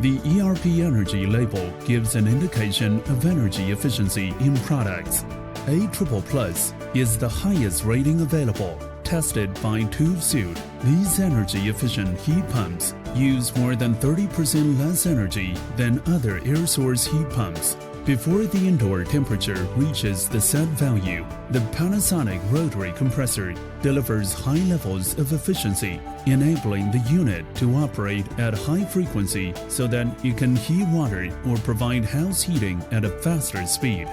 The ERP Energy Level gives an indication of energy efficiency in products. A++ is the highest rating available, tested by TÜV. These energy-efficient heat pumps use more than 30% less energy than other air source heat pumps. Before the indoor temperature reaches the set value, the Panasonic rotary compressor delivers high levels of efficiency, enabling the unit to operate at high frequency so that it can heat water or provide house heating at a faster speed.